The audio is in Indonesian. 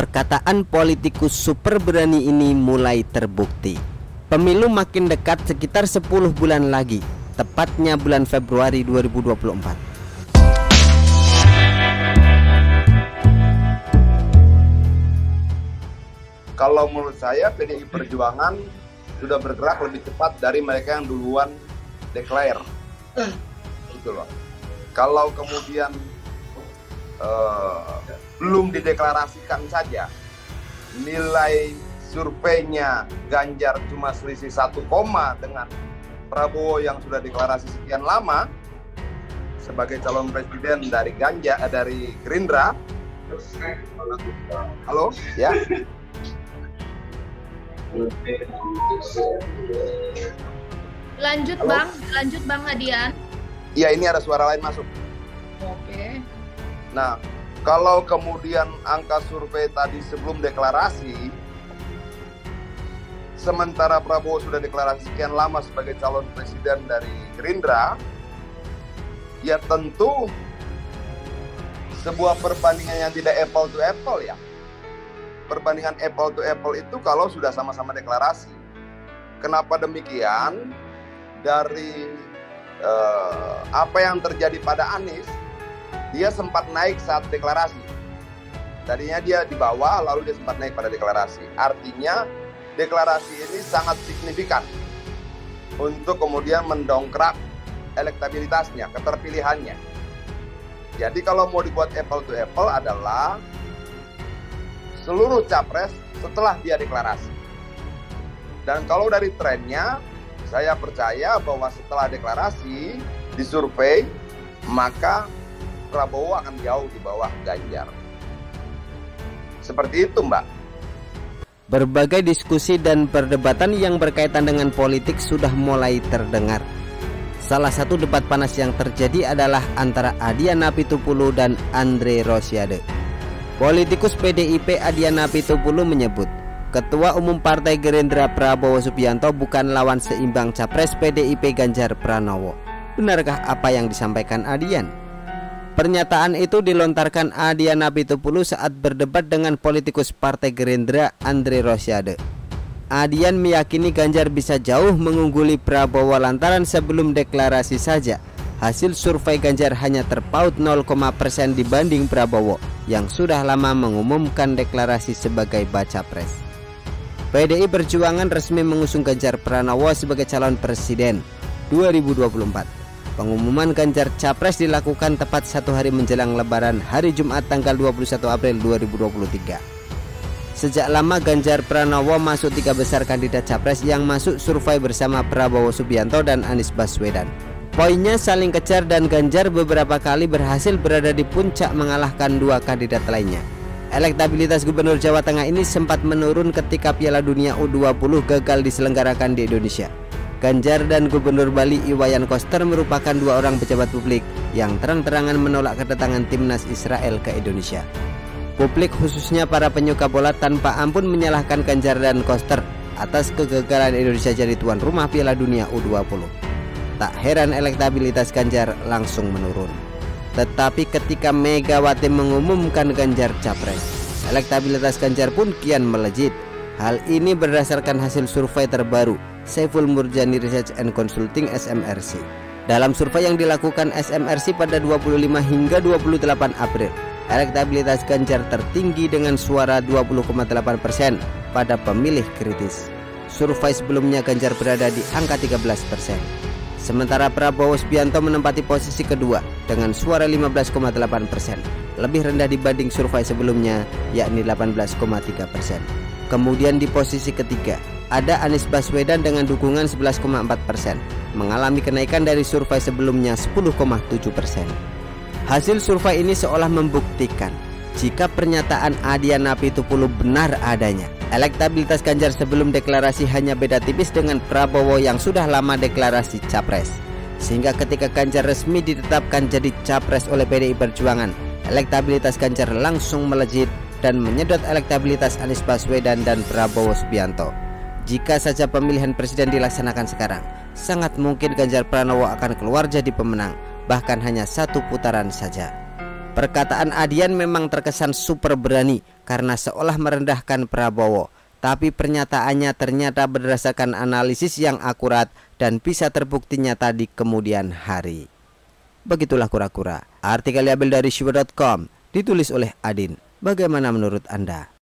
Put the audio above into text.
Perkataan politikus super berani ini mulai terbukti. Pemilu makin dekat, sekitar 10 bulan lagi, tepatnya bulan Februari 2024. Kalau menurut saya PDI Perjuangan sudah bergerak lebih cepat dari mereka yang duluan declare. Gitu loh. Kalau kemudian belum dideklarasikan saja, nilai surveinya Ganjar cuma selisih 1, dengan Prabowo yang sudah deklarasi sekian lama sebagai calon presiden dari Gerindra. Halo, ya. Lanjut Bang Adian. Iya, ini ada suara lain masuk. Oke. Nah, kalau kemudian angka survei tadi sebelum deklarasi, sementara Prabowo sudah deklarasi sekian lama sebagai calon presiden dari Gerindra, ya tentu sebuah perbandingan yang tidak apple to apple ya. Perbandingan apple to apple itu kalau sudah sama-sama deklarasi. Kenapa demikian? Dari apa yang terjadi pada Anies, dia sempat naik saat deklarasi. Tadinya dia di bawah, lalu dia sempat naik pada deklarasi. Artinya deklarasi ini sangat signifikan untuk kemudian mendongkrak elektabilitasnya, keterpilihannya. Jadi kalau mau dibuat apple to apple adalah seluruh capres setelah dia deklarasi. Dan kalau dari trennya, saya percaya bahwa setelah deklarasi, disurvei, maka Prabowo akan jauh di bawah Ganjar. Seperti itu, Mbak. Berbagai diskusi dan perdebatan yang berkaitan dengan politik sudah mulai terdengar. Salah satu debat panas yang terjadi adalah antara Adian Apitupulu dan Andre Rosiade. Politikus PDIP Adian Apitupulu menyebut Ketua Umum Partai Gerindra Prabowo Subianto bukan lawan seimbang Capres PDIP Ganjar Pranowo. Benarkah apa yang disampaikan Adian? Pernyataan itu dilontarkan Adian Apitupulu saat berdebat dengan politikus Partai Gerindra Andre Rosiade. Adian meyakini Ganjar bisa jauh mengungguli Prabowo lantaran sebelum deklarasi saja hasil survei Ganjar hanya terpaut 0% dibanding Prabowo yang sudah lama mengumumkan deklarasi sebagai baca pres. PDI Perjuangan resmi mengusung Ganjar Pranowo sebagai calon presiden 2024. Pengumuman Ganjar Capres dilakukan tepat 1 hari menjelang Lebaran hari Jumat tanggal 21 April 2023. Sejak lama Ganjar Pranowo masuk 3 besar kandidat Capres yang masuk survei bersama Prabowo Subianto dan Anies Baswedan. Poinnya saling kejar dan Ganjar beberapa kali berhasil berada di puncak mengalahkan 2 kandidat lainnya. Elektabilitas Gubernur Jawa Tengah ini sempat menurun ketika Piala Dunia U20 gagal diselenggarakan di Indonesia. Ganjar dan Gubernur Bali Iwayan Koster merupakan 2 orang pejabat publik yang terang-terangan menolak kedatangan timnas Israel ke Indonesia. Publik khususnya para penyuka bola tanpa ampun menyalahkan Ganjar dan Koster atas kegagalan Indonesia jadi tuan rumah Piala Dunia U20. Tak heran elektabilitas Ganjar langsung menurun. Tetapi ketika Megawati mengumumkan Ganjar Capres, elektabilitas Ganjar pun kian melejit. Hal ini berdasarkan hasil survei terbaru Saiful Murjani Research and Consulting (SMRC). Dalam survei yang dilakukan SMRC pada 25 hingga 28 April, elektabilitas Ganjar tertinggi dengan suara 20,8% pada pemilih kritis. Survei sebelumnya Ganjar berada di angka 13%. Sementara Prabowo Subianto menempati posisi kedua dengan suara 15,8%, lebih rendah dibanding survei sebelumnya yakni 18,3%. Kemudian di posisi ketiga ada Anies Baswedan dengan dukungan 11,4%, mengalami kenaikan dari survei sebelumnya 10,7%. Hasil survei ini seolah membuktikan jika pernyataan Adian Apitupulu benar adanya. Elektabilitas Ganjar sebelum deklarasi hanya beda tipis dengan Prabowo yang sudah lama deklarasi Capres. Sehingga ketika Ganjar resmi ditetapkan jadi Capres oleh PDI Perjuangan, elektabilitas Ganjar langsung melejit dan menyedot elektabilitas Anies Baswedan dan Prabowo Subianto. Jika saja pemilihan presiden dilaksanakan sekarang, sangat mungkin Ganjar Pranowo akan keluar jadi pemenang, bahkan hanya 1 putaran saja. Perkataan Adian memang terkesan super berani karena seolah merendahkan Prabowo, tapi pernyataannya ternyata berdasarkan analisis yang akurat dan bisa terbukti nyata di kemudian hari. Begitulah kura-kura. Artikel diambil dari syukur.com, ditulis oleh Adin. Bagaimana menurut Anda?